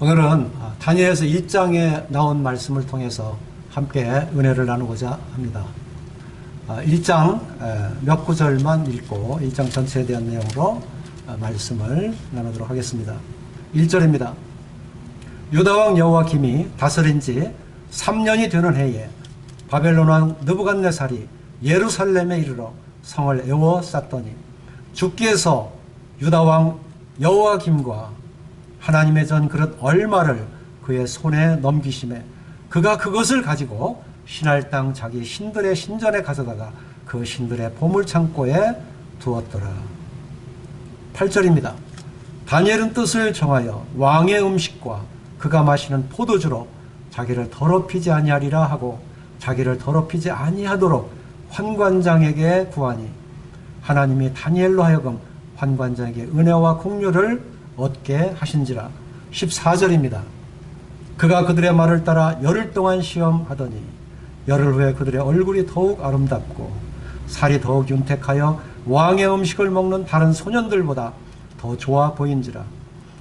오늘은 다니엘서 1장에 나온 말씀을 통해서 함께 은혜를 나누고자 합니다. 1장 몇 구절만 읽고 1장 전체에 대한 내용으로 말씀을 나누도록 하겠습니다. 1절입니다. 유다왕 여호야김이 다스린 지 3년이 되는 해에 바벨론 왕 느부갓네살이 예루살렘에 이르러 성을 에워쌌더니 주께서 유다왕 여호야김과 하나님의 전 그릇 얼마를 그의 손에 넘기심에 그가 그것을 가지고 신할 땅 자기 신들의 신전에 가져다가 그 신들의 보물창고에 두었더라. 8절입니다. 다니엘은 뜻을 정하여 왕의 음식과 그가 마시는 포도주로 자기를 더럽히지 아니하리라 하고 자기를 더럽히지 아니하도록 환관장에게 구하니 하나님이 다니엘로 하여금 환관장에게 은혜와 공료를 얻게 하신지라. 14절입니다. 그가 그들의 말을 따라 열흘 동안 시험하더니 열흘 후에 그들의 얼굴이 더욱 아름답고 살이 더욱 윤택하여 왕의 음식을 먹는 다른 소년들보다 더 좋아 보인지라.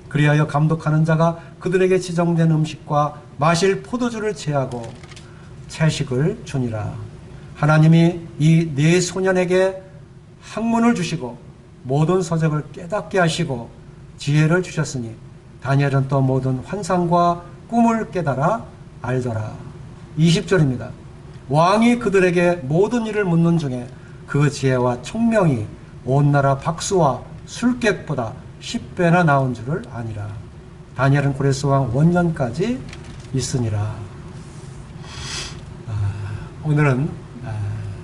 그리하여 감독하는 자가 그들에게 지정된 음식과 마실 포도주를 제하고 채식을 주니라. 하나님이 이 네 소년에게 학문을 주시고 모든 서적을 깨닫게 하시고 지혜를 주셨으니 다니엘은 또 모든 환상과 꿈을 깨달아 알더라. 20절입니다. 왕이 그들에게 모든 일을 묻는 중에 그 지혜와 총명이 온 나라 박수와 술객보다 10배나 나온 줄을 아니라. 다니엘은 고레스왕 원년까지 있으니라.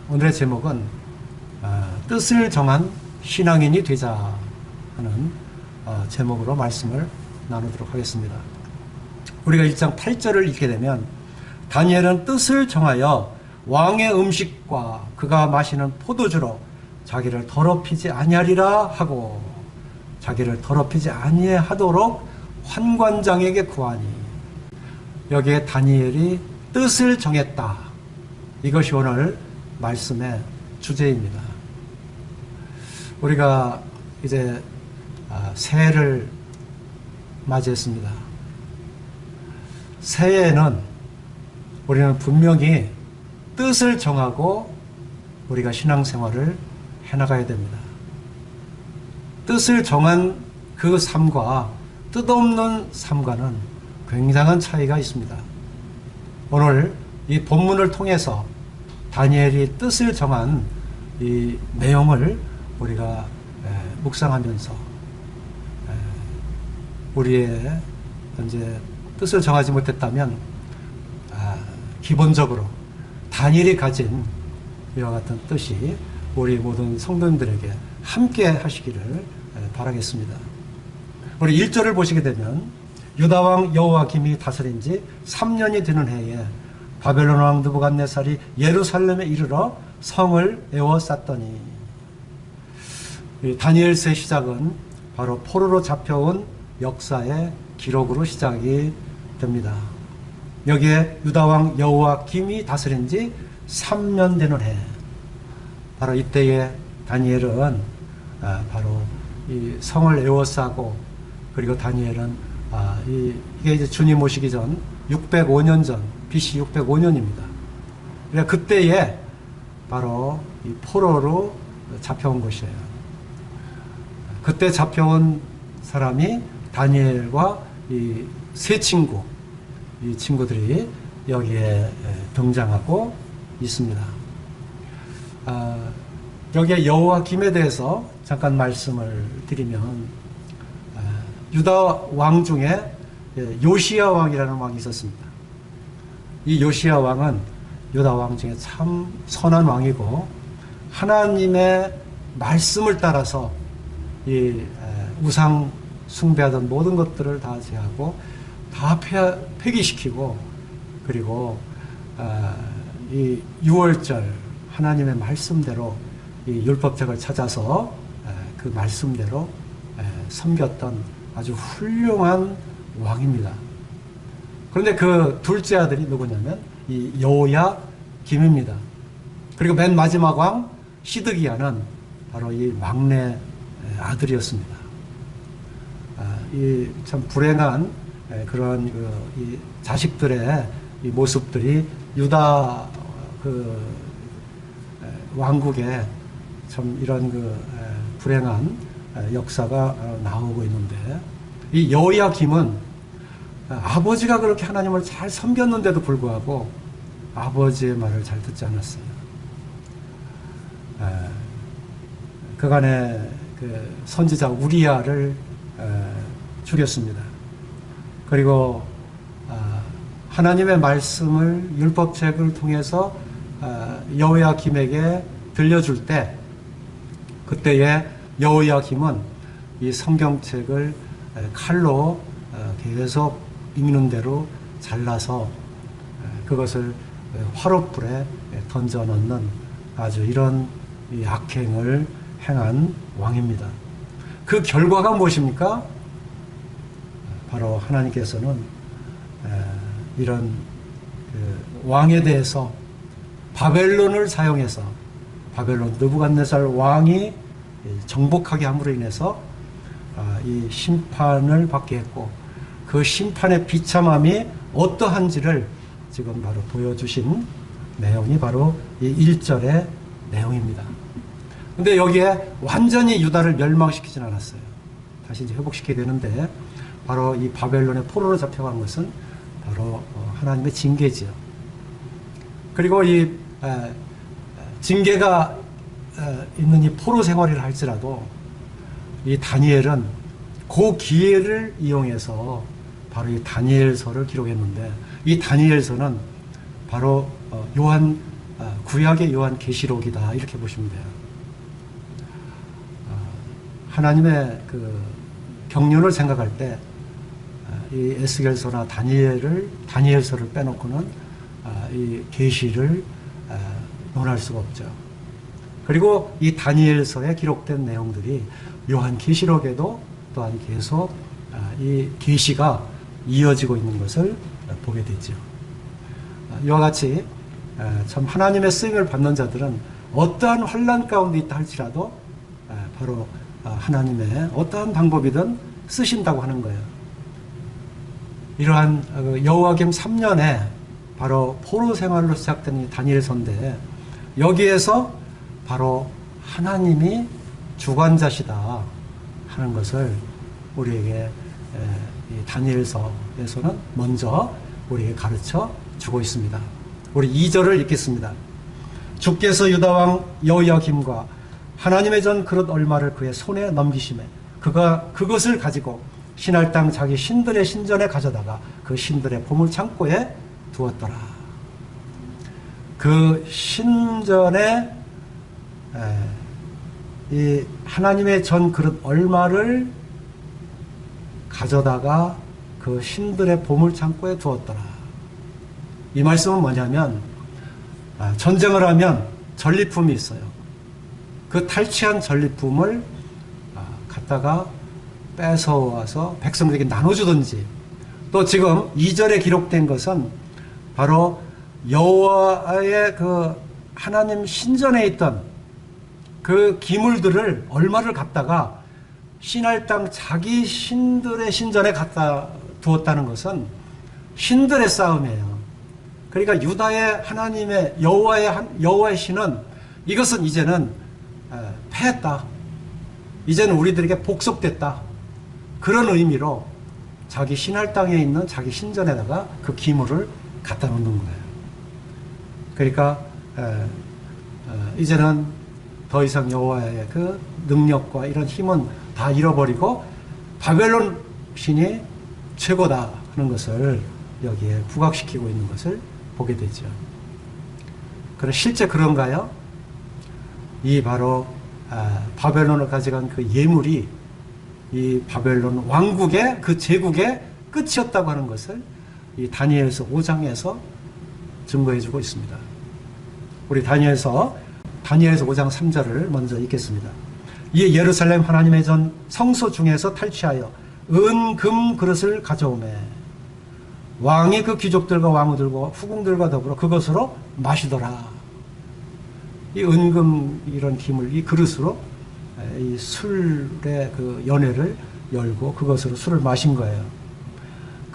오늘의 제목은 뜻을 정한 신앙인이 되자 하는 제목으로 말씀을 나누도록 하겠습니다. 우리가 1장 8절을 읽게 되면 다니엘은 뜻을 정하여 왕의 음식과 그가 마시는 포도주로 자기를 더럽히지 아니하리라 하고 자기를 더럽히지 아니하도록 환관장에게 구하니, 여기에 다니엘이 뜻을 정했다. 이것이 오늘 말씀의 주제입니다. 우리가 이제 새해를 맞이했습니다. 새해에는 우리는 분명히 뜻을 정하고 우리가 신앙생활을 해나가야 됩니다. 뜻을 정한 그 삶과 뜻없는 삶과는 굉장한 차이가 있습니다. 오늘 이 본문을 통해서 다니엘이 뜻을 정한 이 내용을 우리가 묵상하면서 우리의 현재 뜻을 정하지 못했다면 기본적으로 다니엘이 가진 이와 같은 뜻이 우리 모든 성도님들에게 함께 하시기를 바라겠습니다. 우리 1절을 보시게 되면 유다왕 여호야김이 다스린 지 3년이 되는 해에 바벨론 왕 느부갓네살이 예루살렘에 이르러 성을 에워쌌더니, 다니엘서의 시작은 바로 포로로 잡혀온 역사의 기록으로 시작이 됩니다. 여기에 유다왕 여호야김이 다스린 지 3년 되는 해, 바로 이때에 다니엘은 바로 이 성을 에워싸고, 그리고 다니엘은 이게 이제 주님 오시기 전 605년 전, BC 605년입니다. 그러니까 그때에 바로 이 포로로 잡혀온 것이에요. 그때 잡혀온 사람이 다니엘과 이 세 친구, 이 친구들이 여기에 등장하고 있습니다. 여기에 여호야김에 대해서 잠깐 말씀을 드리면, 유다 왕 중에 요시야 왕이라는 왕이 있었습니다. 이 요시야 왕은 유다 왕 중에 참 선한 왕이고, 하나님의 말씀을 따라서 이 우상 숭배하던 모든 것들을 다 제하고 다 폐기시키고, 그리고 이 6월절 하나님의 말씀대로 이 율법책을 찾아서 그 말씀대로 섬겼던 아주 훌륭한 왕입니다. 그런데 그 둘째 아들이 누구냐면 이 여호야김입니다. 그리고 맨 마지막 왕 시드기야는 바로 이 막내 아들이었습니다. 이 참 불행한 그런 이 자식들의 이 모습들이 유다 왕국에 참 이런 불행한 역사가 나오고 있는데, 이 여호야김은 아버지가 그렇게 하나님을 잘 섬겼는데도 불구하고 아버지의 말을 잘 듣지 않았어요. 그간의 선지자 우리야를 죽였습니다. 그리고 하나님의 말씀을 율법책을 통해서 여호야김에게 들려줄 때, 그때에 여호야김은 이 성경책을 칼로 계속 읽는 대로 잘라서 그것을 화롯불에 던져 넣는 아주 이런 악행을 행한 왕입니다. 그 결과가 무엇입니까? 바로 하나님께서는 이런 왕에 대해서 바벨론을 사용해서, 바벨론 느부갓네살 왕이 정복하게 함으로 인해서 이 심판을 받게 했고, 그 심판의 비참함이 어떠한지를 지금 바로 보여주신 내용이 바로 이 1절의 내용입니다. 근데 여기에 완전히 유다를 멸망시키진 않았어요. 다시 이제 회복시켜야 되는데, 바로 이 바벨론의 포로로 잡혀간 것은 바로 하나님의 징계지요. 그리고 이 징계가 있는 이 포로 생활을 할지라도 이 다니엘은 그 기회를 이용해서 바로 이 다니엘서를 기록했는데, 이 다니엘서는 바로 구약의 요한 계시록이다, 이렇게 보시면 돼요. 하나님의 경륜을 생각할 때 이 에스겔서나 다니엘서를 빼놓고는 이 계시를 논할 수가 없죠. 그리고 이 다니엘서에 기록된 내용들이 요한 계시록에도 또한 계속 이 계시가 이어지고 있는 것을 보게 되죠. 이와 같이 참 하나님의 쓰임을 받는 자들은 어떠한 환난 가운데 있다 할지라도 바로 하나님의 어떠한 방법이든 쓰신다고 하는 거예요. 이러한 여호야김 3년에 바로 포로 생활로 시작된 이 다니엘서인데, 여기에서 바로 하나님이 주관자시다 하는 것을 우리에게 이 다니엘서에서는 먼저 우리에게 가르쳐 주고 있습니다. 우리 2절을 읽겠습니다. 주께서 유다왕 여호야김과 하나님의 전 그릇 얼마를 그의 손에 넘기심에 그가 그것을 가지고 신할 땅 자기 신들의 신전에 가져다가 그 신들의 보물 창고에 두었더라. 그 신전에 이 하나님의 전 그릇 얼마를 가져다가 그 신들의 보물 창고에 두었더라. 이 말씀은 뭐냐면, 전쟁을 하면 전리품이 있어요. 그 탈취한 전리품을 갖다가 뺏어와서 백성들에게 나눠주든지, 또 지금 2절에 기록된 것은 바로 여호와의 하나님 신전에 있던 그 기물들을 얼마를 갖다가 신할 땅 자기 신들의 신전에 갖다 두었다는 것은 신들의 싸움이에요. 그러니까 유다의 하나님의 여호와의 신은 이것은 이제는 패했다, 이제는 우리들에게 복속됐다, 그런 의미로 자기 신할 땅에 있는 자기 신전에다가 그 기물을 갖다 놓는 거예요. 그러니까 이제는 더 이상 여호와의 그 능력과 이런 힘은 다 잃어버리고 바벨론 신이 최고다 하는 것을 여기에 부각시키고 있는 것을 보게 되죠. 그럼 실제 그런가요? 이 바로 바벨론을 가져간 그 예물이 이 바벨론 왕국의 그 제국의 끝이었다고 하는 것을 이 다니엘서 5장에서 증거해주고 있습니다. 우리 다니엘서 5장 3절을 먼저 읽겠습니다. 이에 예루살렘 하나님의 전 성소 중에서 탈취하여 은, 금 그릇을 가져오매 왕이 그 귀족들과 왕후들과 후궁들과 더불어 그것으로 마시더라. 이 은금 이런 기물, 이 그릇으로 이 술의 그 연회를 열고 그것으로 술을 마신 거예요.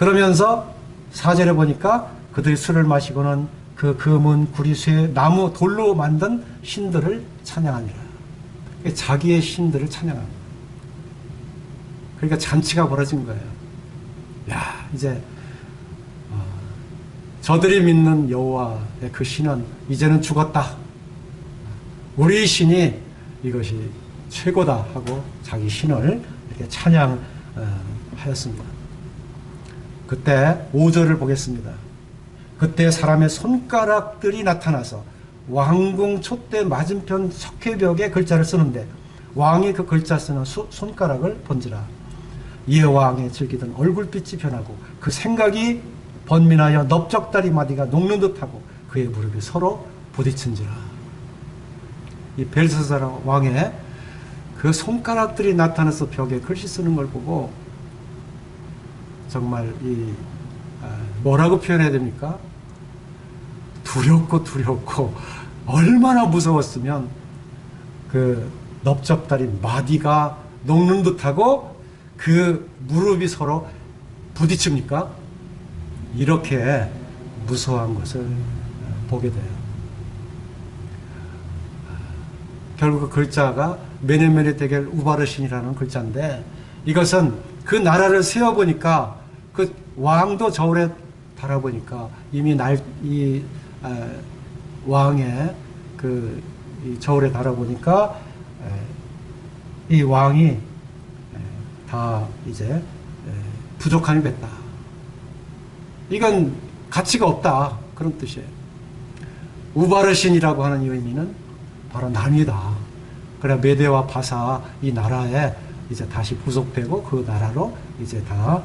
그러면서 4절에 보니까 그들이 술을 마시고는 그 금은 구리 쇠 나무 돌로 만든 신들을 찬양하니라. 자기의 신들을 찬양합니다. 그러니까 잔치가 벌어진 거예요. 야, 이제 저들이 믿는 여호와의 그 신은 이제는 죽었다. 우리 신이 이것이 최고다 하고 자기 신을 이렇게 찬양하였습니다. 그때 5절을 보겠습니다. 그때 사람의 손가락들이 나타나서 왕궁 촛대 맞은편 석회벽에 글자를 쓰는데 왕이 그 글자 쓰는 손가락을 본지라. 이에 왕의 즐기던 얼굴빛이 변하고 그 생각이 번민하여 넓적다리 마디가 녹는 듯하고 그의 무릎이 서로 부딪힌지라. 이 벨사살 왕의 그 손가락들이 나타나서 벽에 글씨 쓰는 걸 보고 정말 뭐라고 표현해야 됩니까? 두렵고 얼마나 무서웠으면 그 넓적다리 마디가 녹는 듯하고 그 무릎이 서로 부딪힙니까? 이렇게 무서워한 것을 보게 돼요. 결국 그 글자가 메네메네 데겔 우바르신이라는 글자인데 이것은 그 나라를 세어보니까 그 왕도 저울에 바라보니까 이미 이 왕의 이 저울에 달아보니까 이 왕이 다 이제 부족함이 됐다. 이건 가치가 없다. 그런 뜻이에요. 우바르신이라고 하는 이 의미는 바로 남이다. 그래 메대와 바사 이 나라에 이제 다시 부속되고 그 나라로 이제 다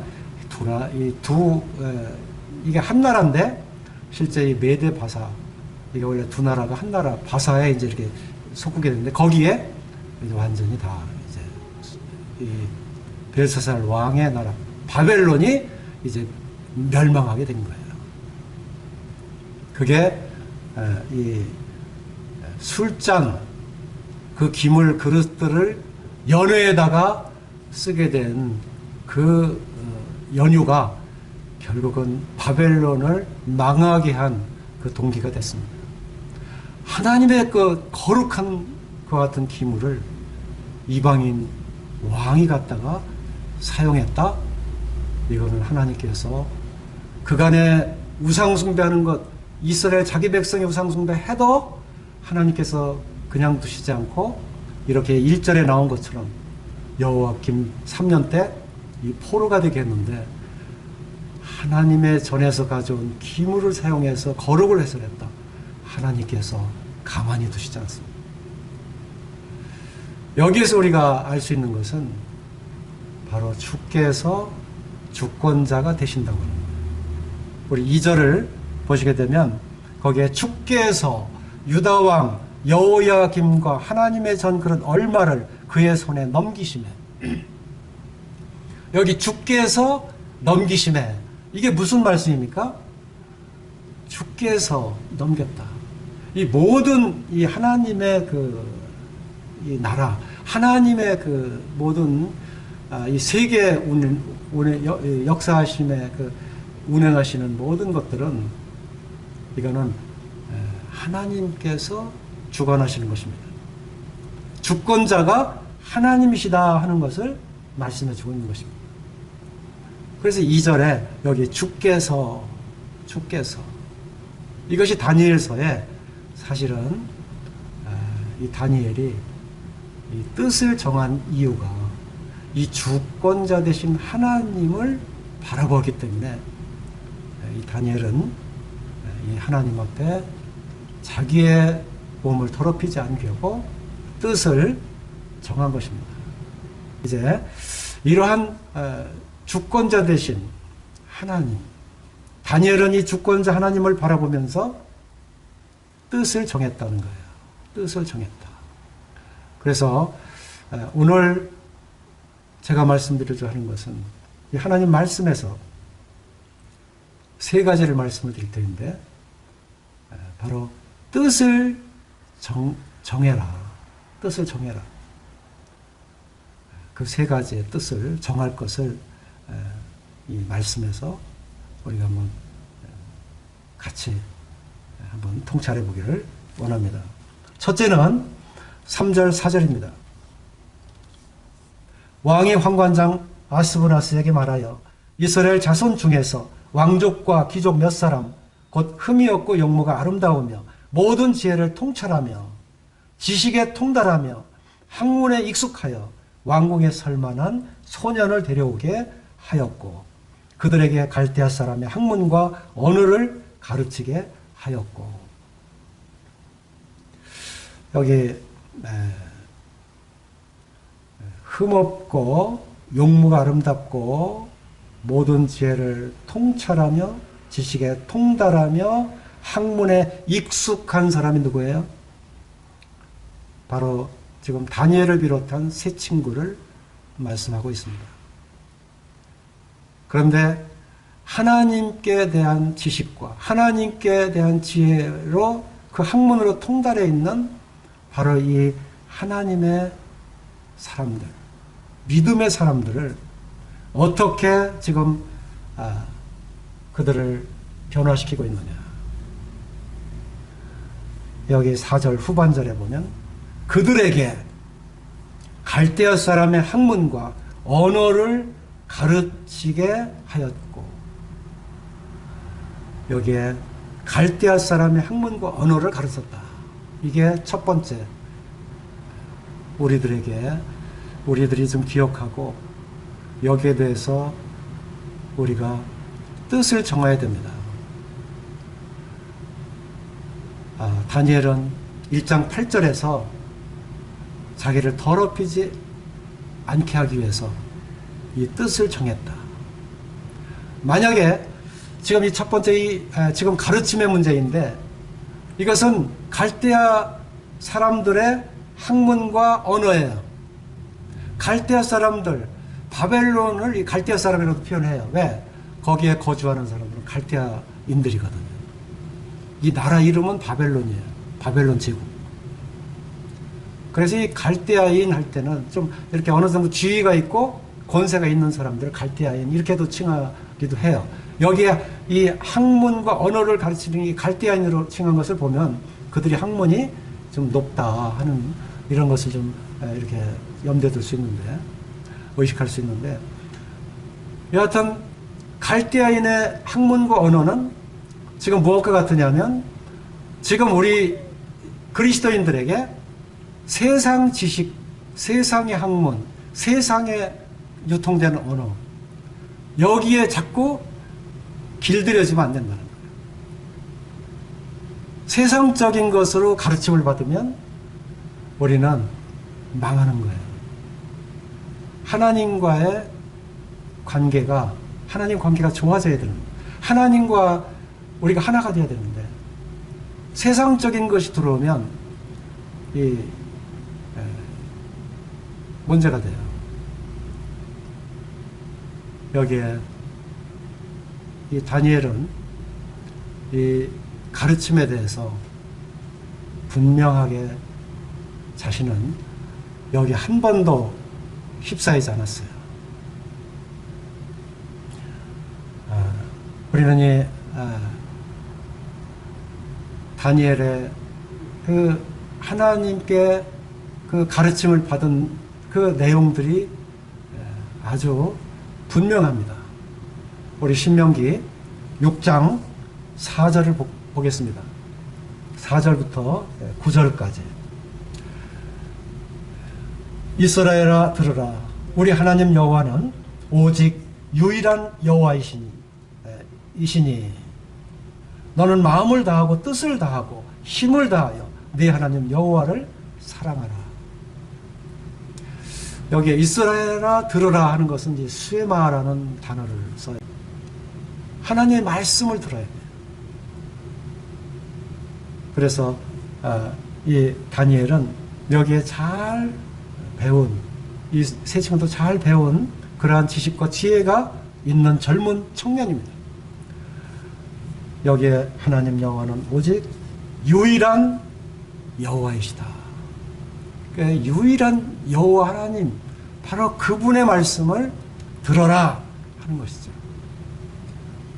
이게 한 나라인데 실제 이 메대 바사 이게 원래 두 나라가 한 나라 바사에 이제 이렇게 속국이 됐는데 거기에 이제 완전히 다 이제 이 벨사살 왕의 나라 바벨론이 이제 멸망하게 된 거예요. 그게 이 술잔 그 기물 그릇들을 연회에다가 쓰게 된 그 연유가 결국은 바벨론을 망하게 한 그 동기가 됐습니다. 하나님의 그 거룩한 그 같은 기물을 이방인 왕이 갖다가 사용했다. 이거는 하나님께서 그간에 우상숭배하는 것 이스라엘 자기 백성이 우상숭배해도 하나님께서 그냥 두시지 않고 이렇게 1절에 나온 것처럼 여호와김 3년 때 이 포로가 되게 했는데 하나님의 전에서 가져온 기물을 사용해서 거룩을 해설했다. 하나님께서 가만히 두시지 않습니다. 여기에서 우리가 알 수 있는 것은 바로 주께서 주권자가 되신다고 합니다. 우리 2절을 보시게 되면 거기에 주께서 유다왕 여호야김과 하나님의 전 그릇 얼마를 그의 손에 넘기시매 여기 주께서 넘기시매 이게 무슨 말씀입니까? 주께서 넘겼다. 이 모든 이 하나님의 이 나라 하나님의 그 모든 이 세계 역사하심의 운행하시는 모든 것들은 이거는 하나님께서 주관하시는 것입니다. 주권자가 하나님이시다 하는 것을 말씀해 주고 있는 것입니다. 그래서 2절에 여기 주께서 이것이 다니엘서에 사실은 이 다니엘이 이 뜻을 정한 이유가 이 주권자 되신 하나님을 바라보기 때문에 이 다니엘은 이 하나님 앞에 자기의 몸을 더럽히지 않게 하고 뜻을 정한 것입니다. 이제 이러한 주권자 되신 하나님 다니엘은 이 주권자 하나님을 바라보면서 뜻을 정했다는 거예요. 뜻을 정했다. 그래서 오늘 제가 말씀드리려고 하는 것은 이 하나님 말씀에서 세 가지를 말씀을 드릴 텐데 바로 뜻을 정해라. 뜻을 정해라. 그 세 가지의 뜻을 정할 것을 이 말씀에서 우리가 한번 같이 한번 통찰해 보기를 원합니다. 첫째는 3절 4절입니다. 왕이 환관장 아스브나스에게 말하여 이스라엘 자손 중에서 왕족과 귀족 몇 사람 곧 흠이 없고 용모가 아름다우며 모든 지혜를 통찰하며 지식에 통달하며 학문에 익숙하여 왕궁에 설 만한 소년을 데려오게 하였고 그들에게 갈대아 사람의 학문과 언어를 가르치게 하였고. 여기 흠없고 용모가 아름답고 모든 지혜를 통찰하며 지식에 통달하며 학문에 익숙한 사람이 누구예요? 바로 지금 다니엘을 비롯한 세 친구를 말씀하고 있습니다. 그런데 하나님께 대한 지식과 하나님께 대한 지혜로 그 학문으로 통달해 있는 바로 이 하나님의 사람들, 믿음의 사람들을 어떻게 지금 그들을 변화시키고 있느냐. 여기 4절 후반절에 보면 그들에게 갈대아 사람의 학문과 언어를 가르치게 하였고, 여기에 갈대아 사람의 학문과 언어를 가르쳤다. 이게 첫 번째, 우리들이 좀 기억하고 여기에 대해서 우리가 뜻을 정해야 됩니다. 다니엘은 1장 8절에서 자기를 더럽히지 않게 하기 위해서 이 뜻을 정했다. 만약에 지금 이 첫 번째 지금 가르침의 문제인데 이것은 갈대아 사람들의 학문과 언어예요. 갈대아 사람들, 바벨론을 이 갈대아 사람이라고 표현해요. 왜? 거기에 거주하는 사람들은 갈대아인들이거든요. 이 나라 이름은 바벨론이에요. 바벨론 제국. 그래서 이 갈대아인 할 때는 좀 이렇게 어느 정도 지위가 있고 권세가 있는 사람들을 갈대아인 이렇게도 칭하기도 해요. 여기에 이 학문과 언어를 가르치는 이 갈대아인으로 칭한 것을 보면 그들이 학문이 좀 높다 하는 이런 것을 좀 이렇게 염두에 둘 수 있는데, 의식할 수 있는데, 여하튼 갈대아인의 학문과 언어는 지금 무엇과 같으냐면 지금 우리 그리스도인들에게 세상 지식, 세상의 학문, 세상에 유통되는 언어, 여기에 자꾸 길들여지면 안 된다는 거예요. 세상적인 것으로 가르침을 받으면 우리는 망하는 거예요. 하나님과의 관계가, 하나님 관계가 좋아져야 되는 거예요. 하나님과 우리가 하나가 되어야 되는데 세상적인 것이 들어오면 이 문제가 돼요. 여기에 이 다니엘은 이 가르침에 대해서 분명하게 자신은 여기 한 번도 휩싸이지 않았어요. 우리는 이 다니엘의 그 하나님께 그 가르침을 받은 그 내용들이 아주 분명합니다. 우리 신명기 6장 4절을 보겠습니다. 4절부터 9절까지. 이스라엘아 들으라. 우리 하나님 여호와는 오직 유일한 여호와이시니 너는 마음을 다하고 뜻을 다하고 힘을 다하여 네 하나님 여호와를 사랑하라. 여기에 이스라엘아 들으라 하는 것은 이제 수에마라는 단어를 써요. 하나님의 말씀을 들어야 돼요. 그래서 이 다니엘은 여기에 잘 배운, 이 세 친구도 잘 배운 그러한 지식과 지혜가 있는 젊은 청년입니다. 여기에 하나님 여호와는 오직 유일한 여호와이시다. 그러니까 유일한 여호와 하나님, 바로 그분의 말씀을 들어라 하는 것이죠.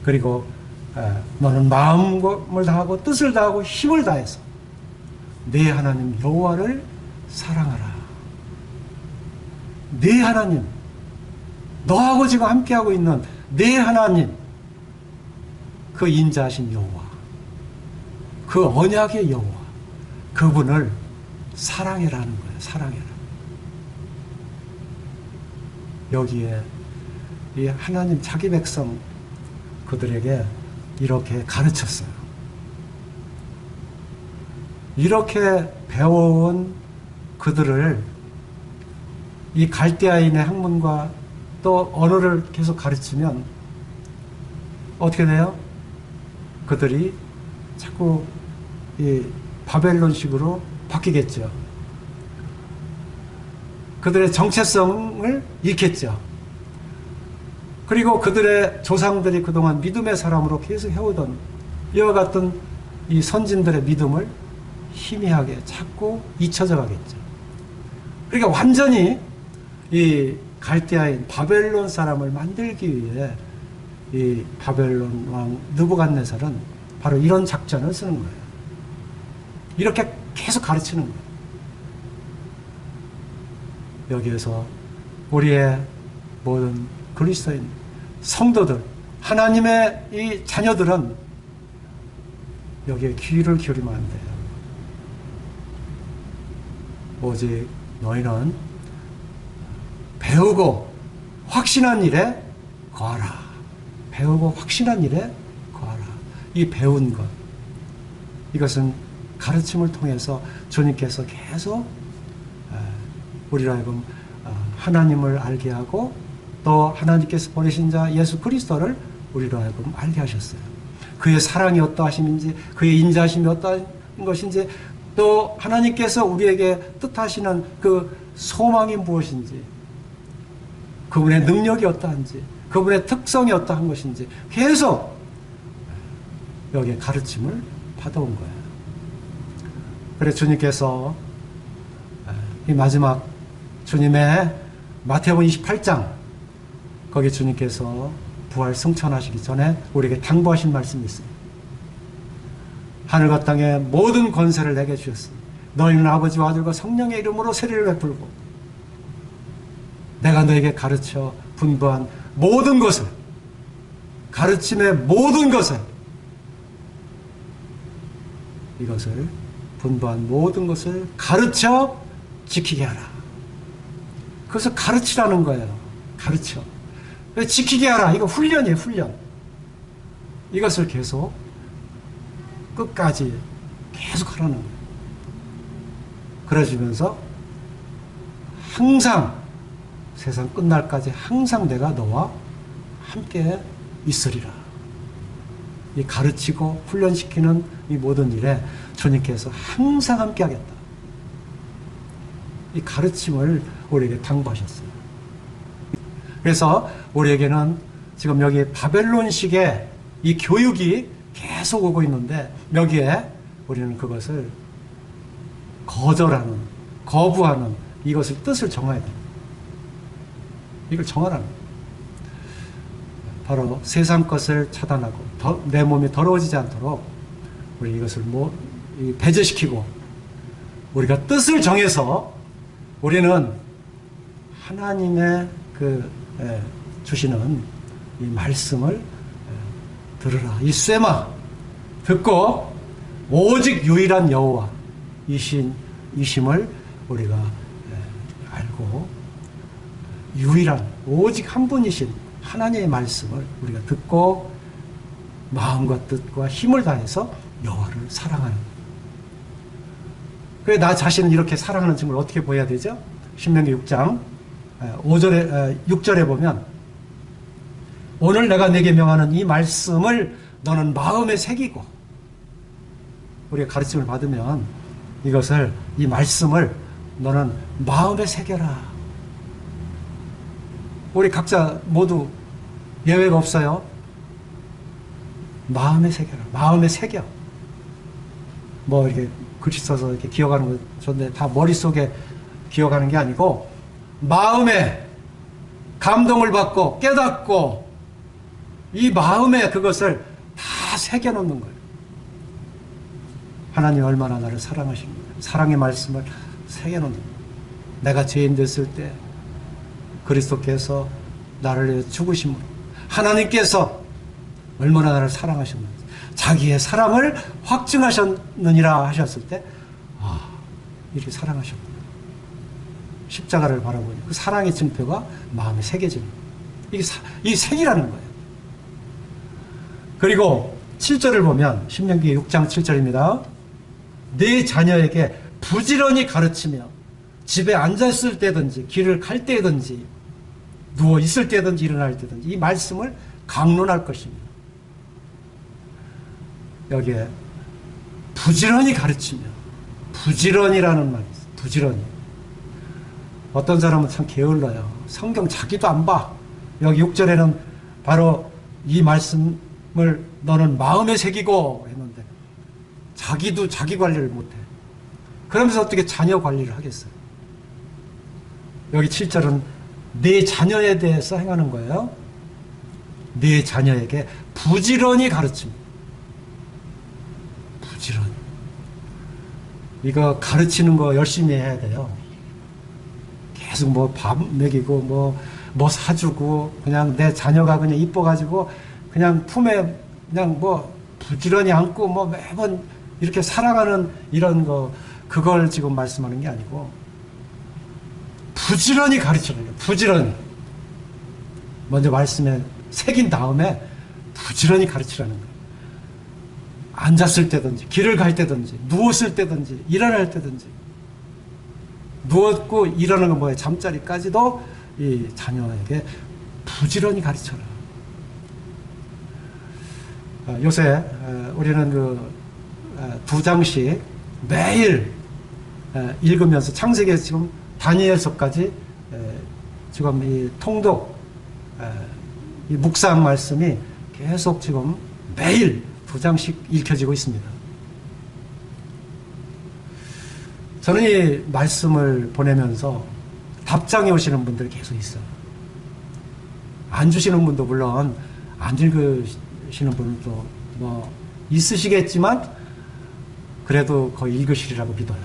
그리고 너는 마음을 다하고 뜻을 다하고 힘을 다해서 네 하나님 여호와를 사랑하라. 네 하나님, 너하고 지금 함께하고 있는 네 하나님, 그 인자하신 여호와, 그 언약의 여호와, 그분을 사랑해라는 거예요. 사랑해라. 여기에 이 하나님 자기 백성 그들에게 이렇게 가르쳤어요. 이렇게 배워온 그들을 이 갈대아인의 학문과 또 언어를 계속 가르치면 어떻게 돼요? 그들이 자꾸 이 바벨론식으로 바뀌겠죠. 그들의 정체성을 잃겠죠. 그리고 그들의 조상들이 그동안 믿음의 사람으로 계속 해오던 이와 같은 이 선진들의 믿음을 희미하게 자꾸 잊혀져 가겠죠. 그러니까 완전히 이 갈대아인 바벨론 사람을 만들기 위해 이 바벨론 왕 느부갓네살은 바로 이런 작전을 쓰는 거예요. 이렇게 계속 가르치는 거예요. 여기에서 우리의 모든 그리스도인 성도들, 하나님의 이 자녀들은 여기에 귀를 기울이면 안 돼요. 오직 너희는 배우고 확신한 일에 거하라. 배우고 확신한 일에 거하라. 이 배운 것, 이것은 가르침을 통해서 주님께서 계속 우리로 하여금 하나님을 알게 하고 또 하나님께서 보내신 자 예수 그리스도를 우리로 하여금 알게 하셨어요. 그의 사랑이 어떠하심인지, 그의 인자하심이 어떠한 것인지, 또 하나님께서 우리에게 뜻하시는 그 소망이 무엇인지, 그분의 능력이 어떠한지, 그분의 특성이 어떠한 것인지 계속 여기에 가르침을 받아온 거예요. 그래서 주님께서 이 마지막 주님의 마태복음 28장, 거기 주님께서 부활 승천하시기 전에 우리에게 당부하신 말씀이 있어요. 하늘과 땅의 모든 권세를 내게 주셨으니 너희는 아버지와 아들과 성령의 이름으로 세례를 베풀고 내가 너에게 가르쳐 분부한 모든 것을, 가르침의 모든 것을, 이것을 분부한 모든 것을 가르쳐 지키게 하라. 그것을 가르치라는 거예요. 가르쳐. 지키게 하라. 이거 훈련이에요. 훈련. 이것을 계속 끝까지 계속 하라는 거예요. 그러시면서 항상 세상 끝날까지 항상 내가 너와 함께 있으리라. 이 가르치고 훈련시키는 이 모든 일에 주님께서 항상 함께 하겠다. 이 가르침을 우리에게 당부하셨어요. 그래서 우리에게는 지금 여기 바벨론식의 이 교육이 계속 오고 있는데 여기에 우리는 그것을 거절하는, 거부하는 이것을 뜻을 정해야 됩니다. 이걸 정하라는 거예요. 바로 세상 것을 차단하고 내 몸이 더러워지지 않도록 우리 이것을 배제시키고 우리가 뜻을 정해서 우리는 하나님의 주시는 이 말씀을 들으라. 이 쇠마 듣고 오직 유일한 여호와 이심을 우리가 알고 유일한 오직 한 분이신 하나님의 말씀을 우리가 듣고 마음과 뜻과 힘을 다해서 여호와를 사랑하는 거예요. 그래 나 자신을 이렇게 사랑하는 증거를 어떻게 보여야 되죠? 신명기 6장 6절에 보면 오늘 내가 네게 명하는 이 말씀을 너는 마음에 새기고, 우리가 가르침을 받으면 이것을, 이 말씀을 너는 마음에 새겨라. 우리 각자 모두 예외가 없어요. 마음에 새겨라. 마음에 새겨. 이렇게 글씨 써서 이렇게 기억하는 거 좋은데 다 머릿속에 기억하는 게 아니고 마음에 감동을 받고 깨닫고 이 마음에 그것을 다 새겨놓는 거예요. 하나님 얼마나 나를 사랑하십니까? 사랑의 말씀을 새겨놓는 거예요. 내가 죄인 됐을 때 그리스도께서 나를 위해 죽으심으로 하나님께서 얼마나 나를 사랑하셨는지 자기의 사랑을 확증하셨느니라 하셨을 때 이렇게 사랑하셨구나. 십자가를 바라보니 그 사랑의 증표가 마음에 새겨지는 거예요. 이게 색이라는 거예요. 그리고 7절을 보면 신명기 6장 7절입니다. 네 자녀에게 부지런히 가르치며 집에 앉았을 때든지 길을 갈 때든지 누워 있을 때든지 일어날 때든지 이 말씀을 강론할 것입니다. 여기에 부지런히 가르치며 부지런이라는 말이 있어요. 부지런히. 어떤 사람은 참 게을러요. 성경 자기도 안 봐. 여기 6절에는 바로 이 말씀을 너는 마음에 새기고 했는데 자기도 자기 관리를 못해. 그러면서 어떻게 자녀 관리를 하겠어요? 여기 7절은 네 자녀에 대해서 행하는 거예요. 네 자녀에게 부지런히 가르칩니다. 부지런히. 이거 가르치는 거 열심히 해야 돼요. 계속 뭐 밥 먹이고 뭐 사주고 그냥 내 자녀가 그냥 이뻐가지고 그냥 품에 그냥 뭐 부지런히 안고 뭐 매번 이렇게 사랑하는 이런 거 그걸 지금 말씀하는 게 아니고 부지런히 가르치는 거예요. 부지런히. 먼저 말씀에 새긴 다음에 부지런히 가르치라는 거예요. 앉았을 때든지 길을 갈 때든지 누웠을 때든지 일어날 때든지 누웠고 일어나는 건 뭐예요? 잠자리까지도 이 자녀에게 부지런히 가르쳐라. 요새 우리는 그 2장씩 매일 읽으면서 창세기에서 지금 다니엘서까지 지금 이 통독 이 묵상 말씀이 계속 지금 매일 2장씩 읽혀지고 있습니다. 저는 이 말씀을 보내면서 답장해 오시는 분들이 계속 있어요. 안 주시는 분도 물론 안 읽으시는 분도 뭐 있으시겠지만 그래도 거의 읽으시리라고 믿어요.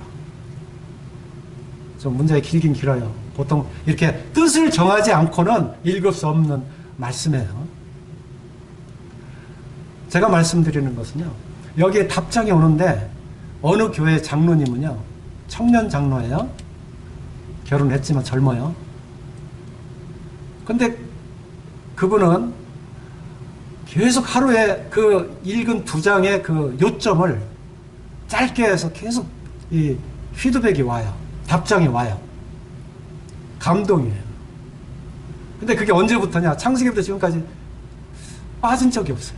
좀 문제가 길긴 길어요. 보통 이렇게 뜻을 정하지 않고는 읽을 수 없는 말씀이에요. 제가 말씀드리는 것은요. 여기에 답장이 오는데 어느 교회 장로님은요. 청년 장로예요. 결혼했지만 젊어요. 근데 그분은 계속 하루에 그 읽은 2장의 그 요점을 짧게 해서 계속 이 피드백이 와요. 답장이 와요. 감동이에요. 근데 그게 언제부터냐? 창세기부터 지금까지 빠진 적이 없어요.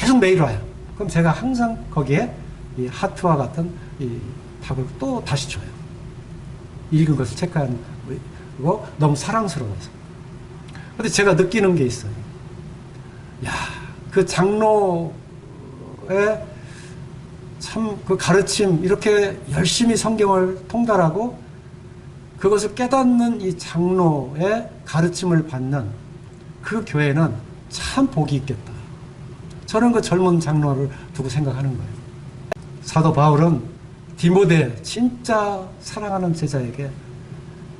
계속 매일 와요. 그럼 제가 항상 거기에 이 하트와 같은 이 답을 또 다시 줘요. 읽은 것을 체크하는 거 너무 사랑스러워서. 근데 제가 느끼는 게 있어요. 야, 그 장로의 참 그 가르침, 이렇게 열심히 성경을 통달하고 그것을 깨닫는 이 장로의 가르침을 받는 그 교회는 참 복이 있겠다. 저는 그 젊은 장로를 두고 생각하는 거예요. 사도 바울은 디모데 진짜 사랑하는 제자에게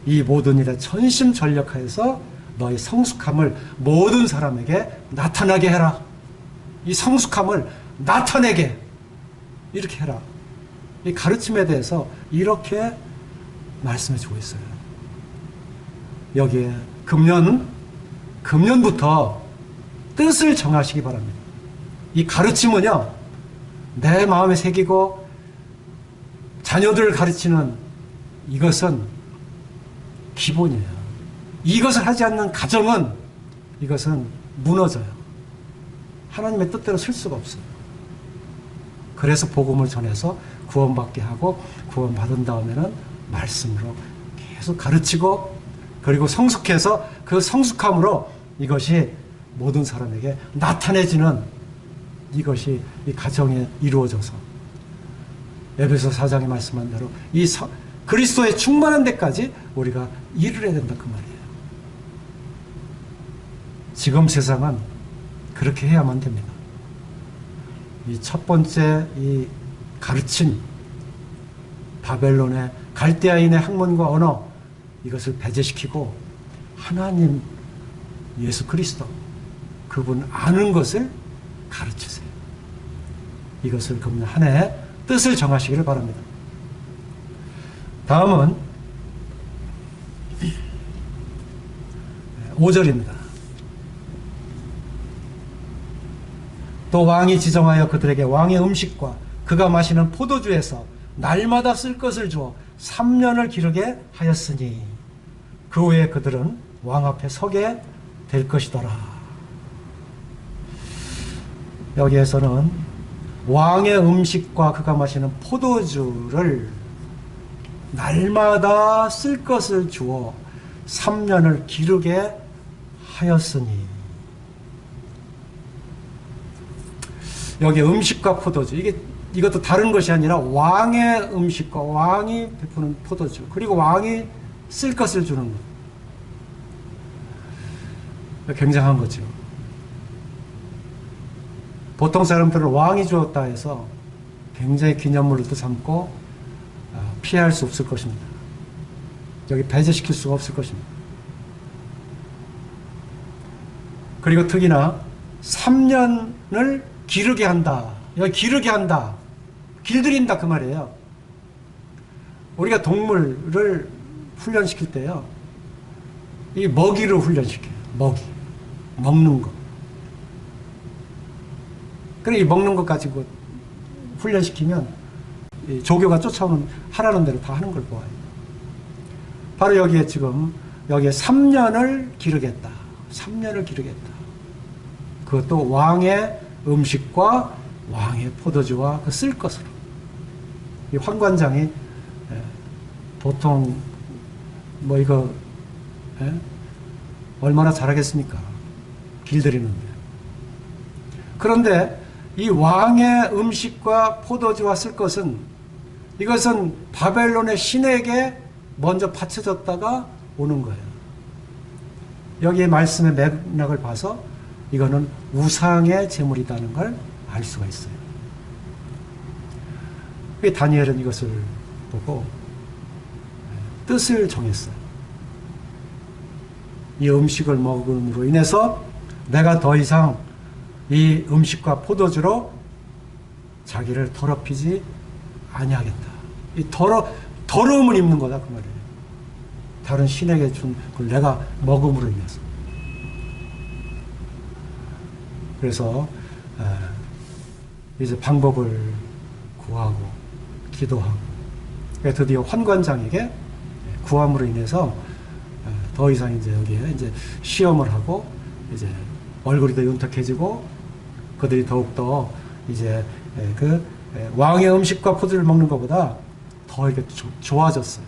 이 모든 일에 전심전력하여서 너의 성숙함을 모든 사람에게 나타나게 해라. 이 성숙함을 나타내게 이렇게 해라. 이 가르침에 대해서 이렇게 말씀해 주고 있어요. 여기에 금년부터 뜻을 정하시기 바랍니다. 이 가르침은요, 내 마음에 새기고 자녀들을 가르치는 이것은 기본이에요. 이것을 하지 않는 가정은 이것은 무너져요. 하나님의 뜻대로 쓸 수가 없어요. 그래서 복음을 전해서 구원받게 하고 구원받은 다음에는 말씀으로 계속 가르치고 그리고 성숙해서 그 성숙함으로 이것이 모든 사람에게 나타내지는 이것이 이 가정에 이루어져서 에베소 4장에 말씀한 대로 이 그리스도에 충만한 데까지 우리가 일을 해야 된다 그 말이에요. 지금 세상은 그렇게 해야만 됩니다. 이 첫 번째 이 가르침, 바벨론의 갈대아인의 학문과 언어, 이것을 배제시키고 하나님 예수 그리스도 그분 아는 것을 가르치세요. 이것을 금년 한 해 뜻을 정하시기를 바랍니다. 다음은 5절입니다. 또 왕이 지정하여 그들에게 왕의 음식과 그가 마시는 포도주에서 날마다 쓸 것을 주어 3년을 기르게 하였으니 그 후에 그들은 왕 앞에 서게 될 것이더라. 여기에서는 왕의 음식과 그가 마시는 포도주를 날마다 쓸 것을 주어 3년을 기르게 하였으니, 여기 음식과 포도주, 이것도 다른 것이 아니라 왕의 음식과 왕이 베푸는 포도주, 그리고 왕이 쓸 것을 주는 것. 굉장한 거죠. 보통 사람들은 왕이 주었다 해서 굉장히 기념물도 삼고 피할 수 없을 것입니다. 여기 배제시킬 수가 없을 것입니다. 그리고 특히나 3년을 기르게 한다. 여기 기르게 한다. 길들인다 그 말이에요. 우리가 동물을 훈련시킬 때요, 이 먹이로 훈련시켜요. 먹이. 먹는 거. 그래, 이 먹는 것 가지고 훈련시키면 이 조교가 쫓아오는 하라는 대로 다 하는 걸 보아요. 바로 여기에 지금 여기에 3년을 기르겠다. 3년을 기르겠다. 그것도 왕의 음식과 왕의 포도주와 그 쓸 것으로. 이 환관장이 보통 뭐 이거 얼마나 잘하겠습니까? 길들이는데. 그런데 이 왕의 음식과 포도주와 쓸 것은, 이것은 바벨론의 신에게 먼저 바쳐졌다가 오는 거예요. 여기에 말씀의 맥락을 봐서 이거는 우상의 제물이라는 걸 알 수가 있어요. 다니엘은 이것을 보고 뜻을 정했어요. 이 음식을 먹음으로 인해서 내가 더 이상 이 음식과 포도주로 자기를 더럽히지 아니하겠다. 이 더러움을 입는 거다 그 말이에요. 다른 신에게 준 그걸 내가 먹음으로 인해서. 그래서 이제 방법을 구하고 기도하고, 드디어 환관장에게 구함으로 인해서 더 이상 이제 여기에 이제 시험을 하고, 이제 얼굴이 더 윤택해지고, 그들이 더욱더 이제 그 왕의 음식과 포도를 먹는 것보다 더 이렇게 좋아졌어요.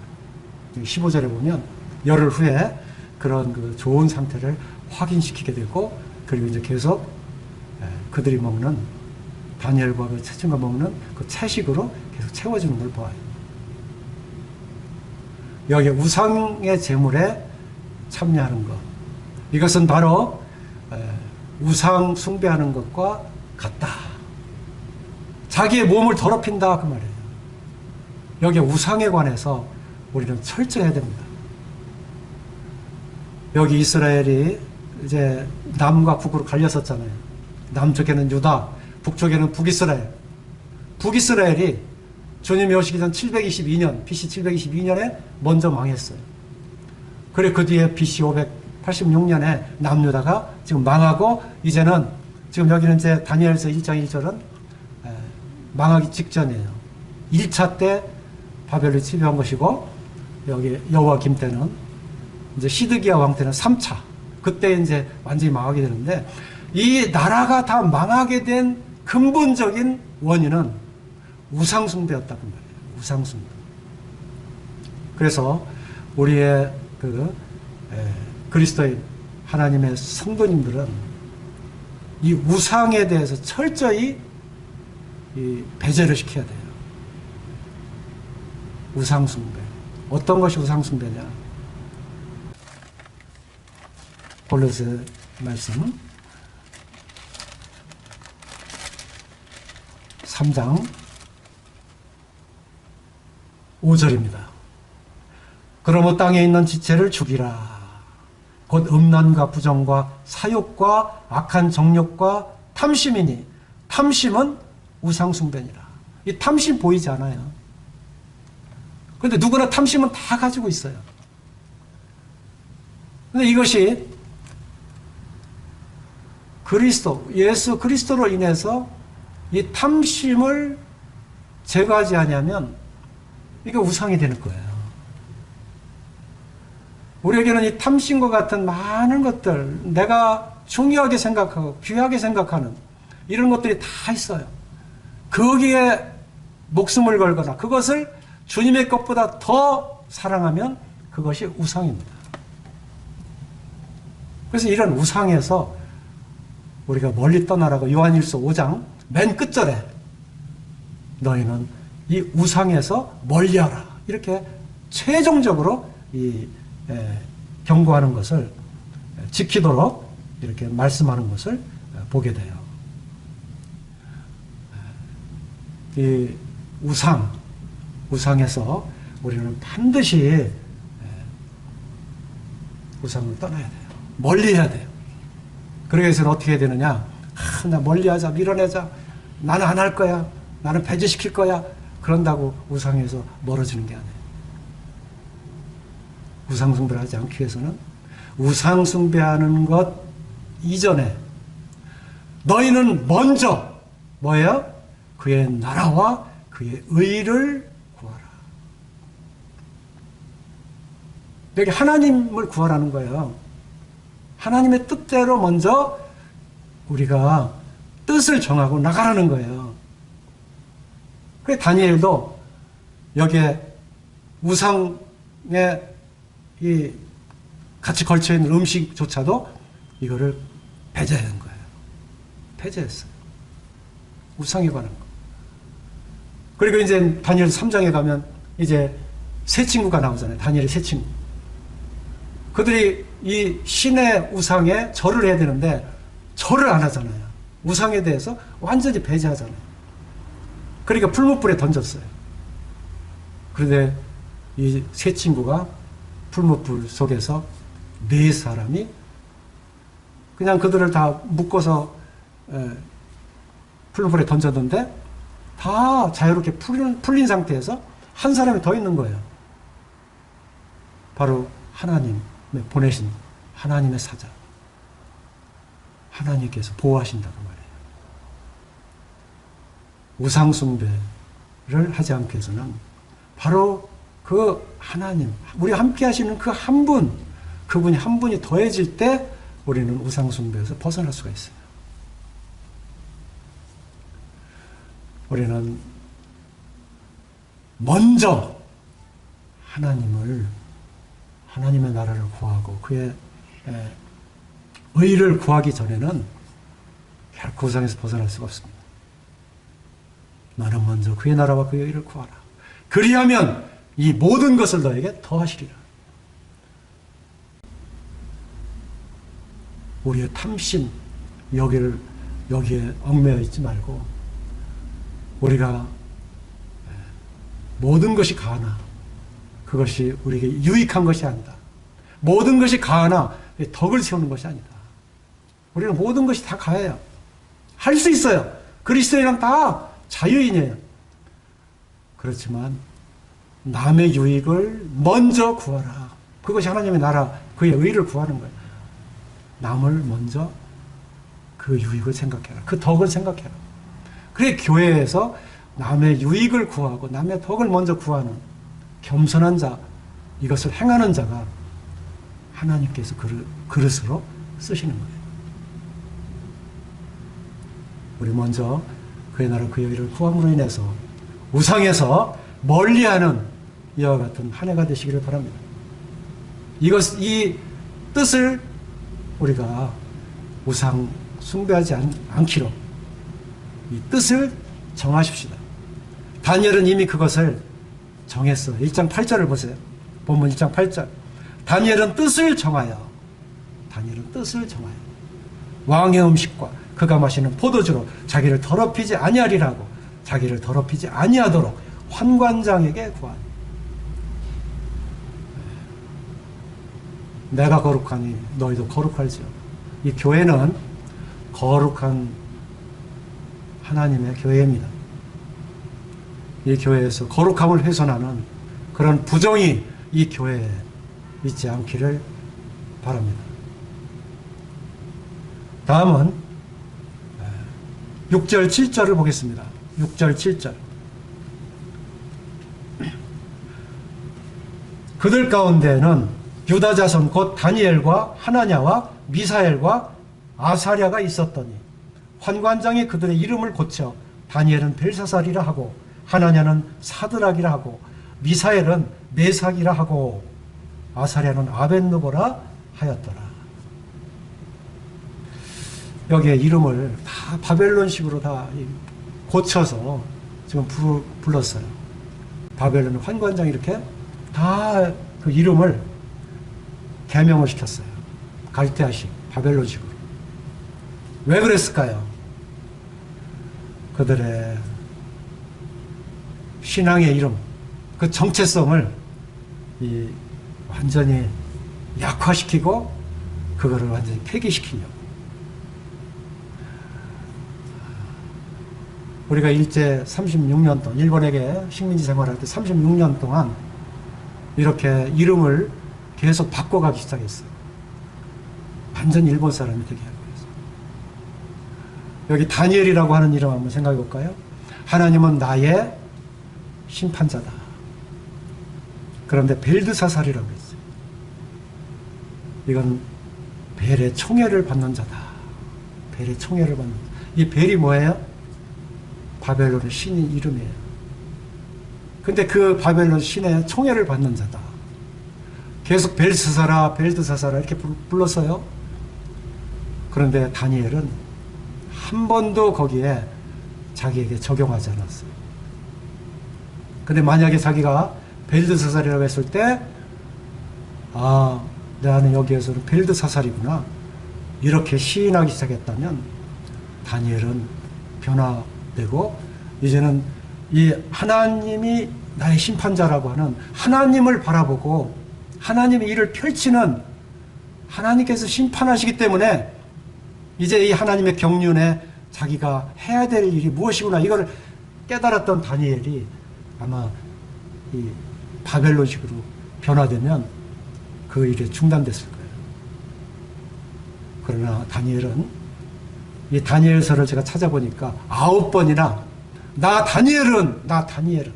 15절에 보면 열흘 후에 그런 그 좋은 상태를 확인시키게 되고, 그리고 이제 계속 그들이 먹는, 다니엘과 그 채친과 먹는 그 채식으로 계속 채워주는 걸 보아요. 여기 우상의 제물에 참여하는 것, 이것은 바로 우상 숭배하는 것과 같다. 자기의 몸을 더럽힌다 그 말이에요. 여기 우상에 관해서 우리는 철저해야 됩니다. 여기 이스라엘이 이제 남과 북으로 갈렸었잖아요. 남쪽에는 유다, 북쪽에는 북이스라엘. 북이스라엘이 주님이 오시기 전 722년, BC 722년에 먼저 망했어요. 그리고 그 뒤에 BC 586년에 남유다가 지금 망하고, 이제는 지금 여기는 이제 다니엘서 1장 1절은 망하기 직전이에요. 1차 때 바벨론이 침입한 것이고, 여기 여호와김 때는 이제 시드기야 왕 때는 3차. 그때 이제 완전히 망하게 되는데, 이 나라가 다 망하게 된 근본적인 원인은 우상숭배였다고 말이에요. 우상숭배. 그래서 우리의 그리스도인 하나님의 성도님들은 이 우상에 대해서 철저히 배제를 시켜야 돼요. 우상숭배. 어떤 것이 우상숭배냐? 골로새 말씀 3장 5절입니다. 그러므로 땅에 있는 지체를 죽이라. 곧 음란과 부정과 사욕과 악한 정욕과 탐심이니 탐심은 우상숭배니라. 이 탐심 보이지 않아요. 그런데 누구나 탐심은 다 가지고 있어요. 그런데 이것이 예수 그리스도로 인해서 이 탐심을 제거하지 않으면 이게 우상이 되는 거예요. 우리에게는 이 탐심과 같은 많은 것들, 내가 중요하게 생각하고 귀하게 생각하는 이런 것들이 다 있어요. 거기에 목숨을 걸거나 그것을 주님의 것보다 더 사랑하면 그것이 우상입니다. 그래서 이런 우상에서 우리가 멀리 떠나라고 요한일서 5장 맨 끝절에 너희는 이 우상에서 멀리하라 이렇게 최종적으로 경고하는 것을 지키도록 이렇게 말씀하는 것을 보게 돼요. 이 우상에서 우리는 반드시 우상을 떠나야 돼요. 멀리해야 돼요. 그러기 위해서는 어떻게 해야 되느냐? 나 멀리하자, 밀어내자. 나는 안 할 거야. 나는 배제시킬 거야. 그런다고 우상에서 멀어지는 게 아니에요. 우상숭배를 하지 않기 위해서는 우상숭배하는 것 이전에 너희는 먼저 뭐예요? 그의 나라와 그의 의를 구하라. 여기 하나님을 구하라는 거예요. 하나님의 뜻대로 먼저 우리가 뜻을 정하고 나가라는 거예요. 그래서 다니엘도 여기에 우상에 같이 걸쳐있는 음식조차도 이거를 배제한 거예요. 배제했어요. 우상에 관한 거. 그리고 이제 다니엘 3장에 가면 이제 세 친구가 나오잖아요. 다니엘의 세 친구. 그들이 이 신의 우상에 절을 해야 되는데 절을 안 하잖아요. 우상에 대해서 완전히 배제하잖아요. 그러니까 풀무불에 던졌어요. 그런데 이 세 친구가 풀무불 속에서 네 사람이 그냥 그들을 다 묶어서 풀무불에 던졌는데 다 자유롭게 풀린 상태에서 한 사람이 더 있는 거예요. 바로 하나님의 보내신 하나님의 사자. 하나님께서 보호하신다고 말해요. 우상숭배를 하지 않기 위해서는 바로 그 하나님, 우리 함께 하시는 그 한 분, 그분이 한 분이 더해질 때 우리는 우상숭배에서 벗어날 수가 있어요. 우리는 먼저 하나님의 나라를 구하고 그의 의를 구하기 전에는 결코 우상에서 벗어날 수가 없습니다. 너는 먼저 그의 나라와 그의 의를 구하라. 그리하면 이 모든 것을 너에게 더하시리라. 우리의 탐심 여기에 얽매여 있지 말고 우리가 모든 것이 가하나 그것이 우리에게 유익한 것이 아니다. 모든 것이 가하나 덕을 세우는 것이 아니다. 우리는 모든 것이 다 가해요. 할 수 있어요. 그리스도인은 다 자유인이에요. 그렇지만 남의 유익을 먼저 구하라. 그것이 하나님의 나라, 그의 의를 구하는 거예요. 남을 먼저 그 유익을 생각해라. 그 덕을 생각해라. 그래 교회에서 남의 유익을 구하고 남의 덕을 먼저 구하는 겸손한 자, 이것을 행하는 자가 하나님께서 그릇으로 쓰시는 거예요. 우리 먼저 그의 나라 그의 의를 구함으로 인해서 우상에서 멀리하는 이와 같은 한 해가 되시기를 바랍니다. 이 뜻을 우리가 우상 숭배하지 않기로 이 뜻을 정하십시다. 다니엘은 이미 그것을 정했어. 1장 8절을 보세요. 본문 1장 8절. 다니엘은 뜻을 정하여 왕의 음식과 그가 마시는 포도주로 자기를 더럽히지 아니하리라고 자기를 더럽히지 아니하도록 환관장에게 구하니. 내가 거룩하니 너희도 거룩할지어다. 이 교회는 거룩한 하나님의 교회입니다. 이 교회에서 거룩함을 훼손하는 그런 부정이 이 교회에 있지 않기를 바랍니다. 다음은 6절 7절을 보겠습니다. 6절 7절. 그들 가운데는 유다 자손 곧 다니엘과 하나냐와 미사엘과 아사랴가 있었더니 환관장이 그들의 이름을 고쳐 다니엘은 벨사살이라 하고 하나냐는 사드락이라 하고 미사엘은 메삭이라 하고 아사랴는 아벳느고라 하였더라. 여기에 이름을 다 바벨론식으로 다 고쳐서 지금 불렀어요. 바벨론 환관장 이렇게 다 그 이름을 개명을 시켰어요. 갈대아식 바벨론식으로. 왜 그랬을까요? 그들의 신앙의 이름, 그 정체성을 완전히 약화시키고 그거를 완전히 폐기시키려고. 우리가 일제 36년 동안 일본에게 식민지 생활할 때 36년 동안 이렇게 이름을 계속 바꿔가기 시작했어요. 완전 일본 사람이 되게 하고 있어요. 여기 다니엘이라고 하는 이름 한번 생각해 볼까요? 하나님은 나의 심판자다. 그런데 벨드사살이라고 했어요. 이건 벨의 총애를 받는 자다. 벨의 총애를 받는 자다. 이 벨이 뭐예요? 바벨론의 신의 이름이에요. 근데 그 바벨론 신의 총애를 받는 자다. 계속 벨스사라, 벨드사사라 이렇게 불렀어요. 그런데 다니엘은 한 번도 거기에 자기에게 적용하지 않았어요. 근데 만약에 자기가 벨드사살이라고 했을 때, 아, 나는 여기에서는 벨드사살이구나, 이렇게 시인하기 시작했다면 다니엘은 변화되고 이제는 이 하나님이 나의 심판자라고 하는 하나님을 바라보고 하나님의 일을 펼치는, 하나님께서 심판하시기 때문에 이제 이 하나님의 경륜에 자기가 해야 될 일이 무엇이구나 이걸 깨달았던 다니엘이 아마 이 바벨론식으로 변화되면 그 일이 중단됐을 거예요. 그러나 다니엘은, 이 다니엘서를 제가 찾아보니까 9번이나 나 다니엘은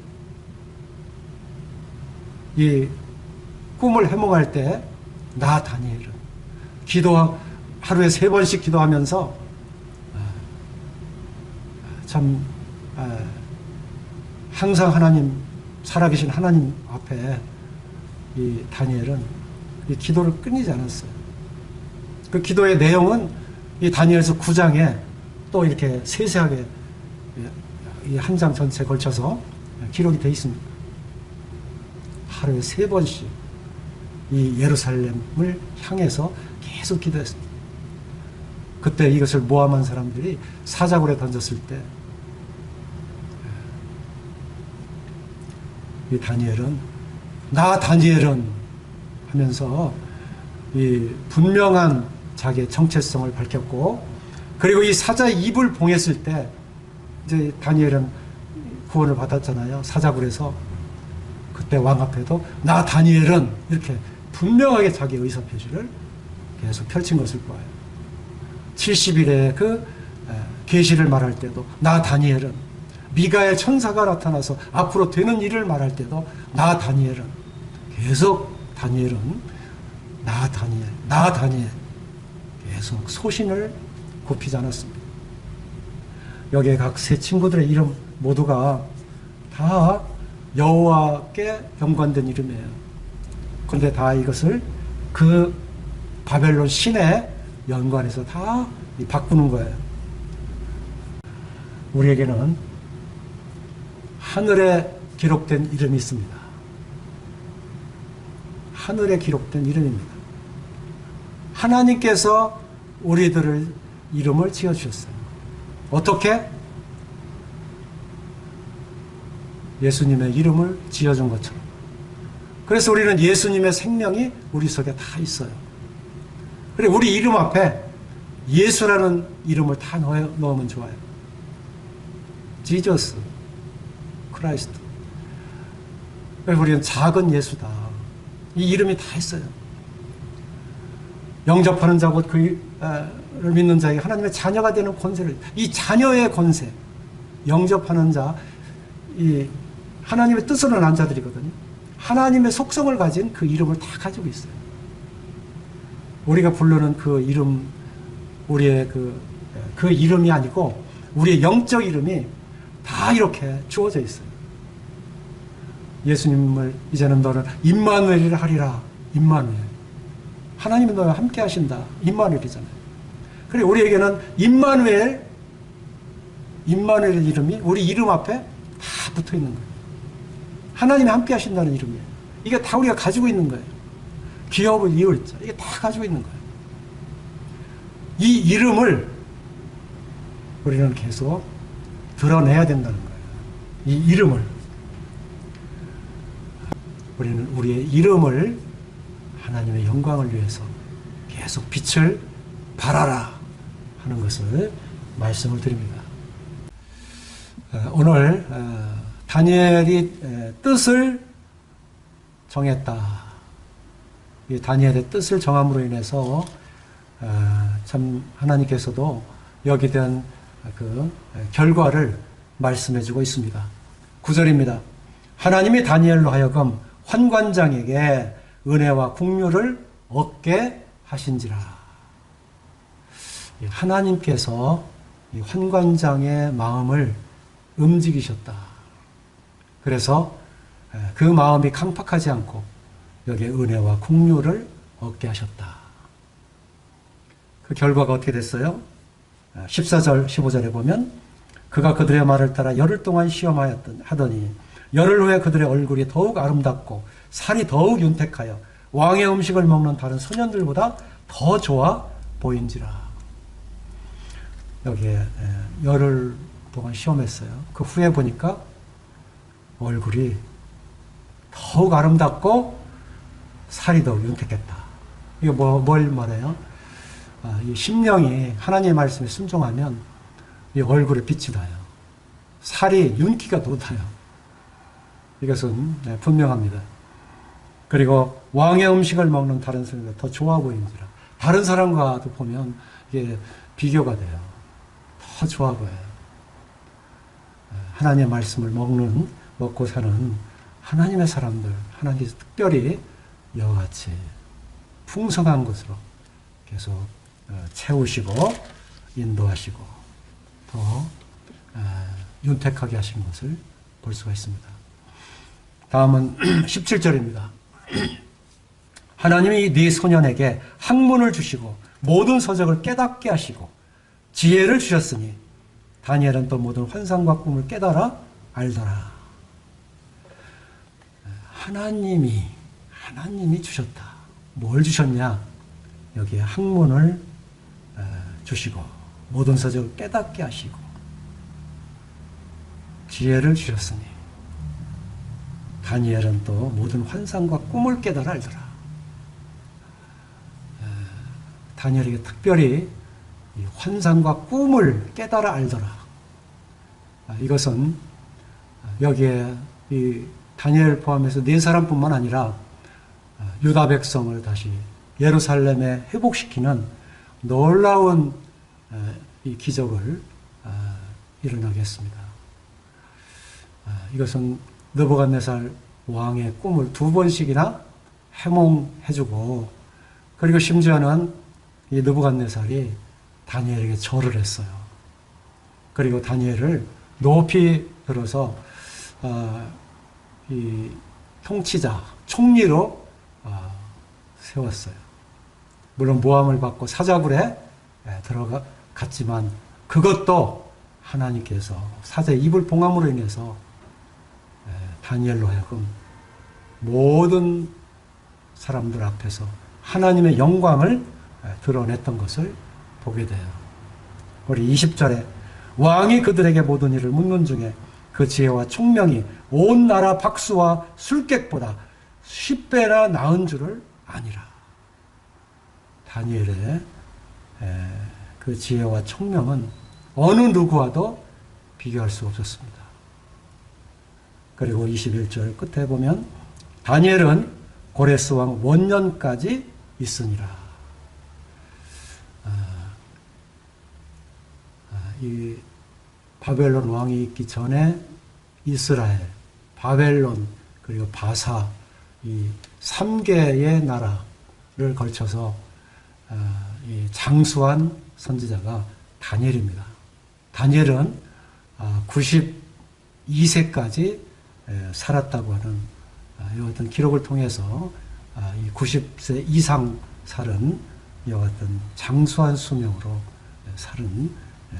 이 꿈을 해몽할 때 나 다니엘은 하루에 3번씩 기도하면서 참 항상 하나님, 살아계신 하나님 앞에 이 다니엘은 이 기도를 끊이지 않았어요. 그 기도의 내용은 이 다니엘서 9장에 또 이렇게 세세하게 이 한 장 전체에 걸쳐서 기록이 되어 있습니다. 하루에 3번씩 이 예루살렘을 향해서 계속 기도했습니다. 그때 이것을 모함한 사람들이 사자굴에 던졌을 때 이 다니엘은 나 다니엘은 하면서 이 분명한 자기의 정체성을 밝혔고, 그리고 이 사자의 입을 봉했을 때 이제 다니엘은 구원을 받았잖아요. 사자굴에서. 그때 왕 앞에도 나 다니엘은 이렇게 분명하게 자기 의사표시를 계속 펼친 것을 보아요. 70일에 그 계시를 말할 때도 나 다니엘은, 미가엘 천사가 나타나서 앞으로 되는 일을 말할 때도 나 다니엘은, 계속 다니엘은 나 다니엘 계속 소신을 굽히지 않았습니다. 여기에 각 세 친구들의 이름 모두가 다 여호와께 연관된 이름이에요. 그런데 다 이것을 그 바벨론 신에 연관해서 다 바꾸는 거예요. 우리에게는 하늘에 기록된 이름이 있습니다. 하늘에 기록된 이름입니다. 하나님께서 우리들을 이름을 지어주셨어요. 어떻게? 예수님의 이름을 지어준 것처럼. 그래서 우리는 예수님의 생명이 우리 속에 다 있어요. 그리고 우리 이름 앞에 예수라는 이름을 다 넣으면 좋아요. 지저스, 크라이스트. 그래서 우리는 작은 예수다. 이 이름이 다 있어요. 영접하는 자 곧 그를 믿는 자에게 하나님의 자녀가 되는 권세를, 이 자녀의 권세, 영접하는 자, 이 하나님의 뜻으로 난 자들이거든요. 하나님의 속성을 가진 그 이름을 다 가지고 있어요. 우리가 부르는 그 이름, 우리의 그 이름이 아니고 우리의 영적 이름이 다 이렇게 주어져 있어요. 예수님을 이제는 너는 임마누엘이라 하리라. 임마누엘. 하나님이 너와 함께 하신다. 임마누엘이잖아요. 그래 우리에게는 임마누엘의 이름이 우리 이름 앞에 다 붙어 있는 거예요. 하나님이 함께 하신다는 이름이에요. 이게 다 우리가 가지고 있는 거예요. 기업을 이을자. 이게 다 가지고 있는 거예요. 이 이름을 우리는 계속 드러내야 된다는 거예요. 이 이름을. 우리는 우리의 이름을 하나님의 영광을 위해서 계속 빛을 발하라 하는 것을 말씀을 드립니다. 오늘 다니엘이 뜻을 정했다. 이 다니엘의 뜻을 정함으로 인해서 참 하나님께서도 여기에 대한 그 결과를 말씀해주고 있습니다. 9절입니다. 하나님이 다니엘로 하여금 환관장에게 은혜와 긍휼을 얻게 하신지라. 하나님께서 이 환관장의 마음을 움직이셨다. 그래서 그 마음이 강팍하지 않고 여기에 은혜와 긍휼을 얻게 하셨다. 그 결과가 어떻게 됐어요? 14절, 15절에 보면 그가 그들의 말을 따라 열흘 동안 시험하더니 열흘 후에 그들의 얼굴이 더욱 아름답고 살이 더욱 윤택하여 왕의 음식을 먹는 다른 소년들보다 더 좋아 보인지라. 여기에 열흘 동안 시험했어요. 그 후에 보니까 얼굴이 더욱 아름답고 살이 더욱 윤택했다. 이게 뭘 말해요? 이 심령이 하나님의 말씀에 순종하면 이 얼굴에 빛이 나요. 살이 윤기가 돋아요. 이것은 분명합니다. 그리고 왕의 음식을 먹는 다른 사람보다 더 좋아 보이는지라. 다른 사람과도 보면 이게 비교가 돼요. 더 좋아 보여요. 하나님의 말씀을 먹고 사는 하나님의 사람들, 하나님께서 특별히 이와 같이 풍성한 것으로 계속 채우시고 인도하시고 더 윤택하게 하신 것을 볼 수가 있습니다. 다음은 17절입니다. 하나님이 네 소년에게 학문을 주시고 모든 서적을 깨닫게 하시고 지혜를 주셨으니 다니엘은 또 모든 환상과 꿈을 깨달아 알더라. 하나님이 주셨다. 뭘 주셨냐? 여기에 학문을 주시고 모든 서적을 깨닫게 하시고 지혜를 주셨으니 다니엘은 또 모든 환상과 꿈을 깨달아 알더라. 다니엘에게 특별히 이 환상과 꿈을 깨달아 알더라. 이것은 여기에 이 다니엘 포함해서 네 사람뿐만 아니라 유다 백성을 다시 예루살렘에 회복시키는 놀라운 이 기적을 일어나게 했습니다. 이것은 느부갓네살 왕의 꿈을 2번씩이나 해몽해주고 그리고 심지어는 이 느부갓네살이 다니엘에게 절을 했어요. 그리고 다니엘을 높이 들어서 이 통치자, 총리로 세웠어요. 물론 모함을 받고 사자굴에 들어갔지만 그것도 하나님께서 사자의 입을 봉함으로 인해서 다니엘로 하여금 모든 사람들 앞에서 하나님의 영광을 드러냈던 것을 보게 돼요. 우리 20절에 왕이 그들에게 모든 일을 묻는 중에 그 지혜와 총명이 온 나라 박수와 술객보다 10배나 나은 줄을 아니라. 다니엘의 그 지혜와 총명은 어느 누구와도 비교할 수 없었습니다. 그리고 21절 끝에 보면 다니엘은 고레스 왕 원년까지 있으니라. 이 바벨론 왕이 있기 전에 이스라엘, 바벨론, 그리고 바사, 이 3개의 나라를 걸쳐서 이 장수한 선지자가 다니엘입니다. 다니엘은 92세까지 살았다고 하는 이와 같은 기록을 통해서 이 90세 이상 살은 이와 같은 장수한 수명으로 살은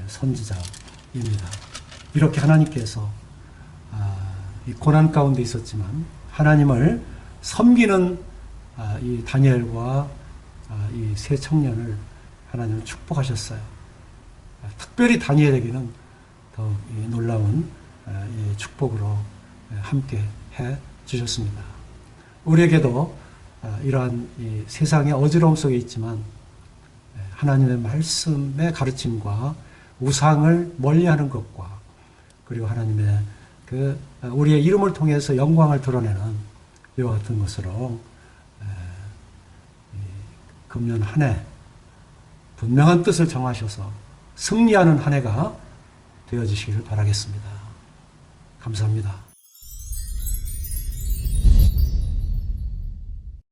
선지자입니다. 이렇게 하나님께서 이 고난 가운데 있었지만 하나님을 섬기는 이 다니엘과 이 세 청년을 하나님은 축복하셨어요. 특별히 다니엘에게는 더 놀라운 이 축복으로 함께 해 주셨습니다. 우리에게도 이러한 이 세상의 어지러움 속에 있지만 하나님의 말씀의 가르침과 우상을 멀리하는 것과 그리고 하나님의 그 우리의 이름을 통해서 영광을 드러내는 이와 같은 것으로 금년 한 해 분명한 뜻을 정하셔서 승리하는 한 해가 되어지시기를 바라겠습니다. 감사합니다.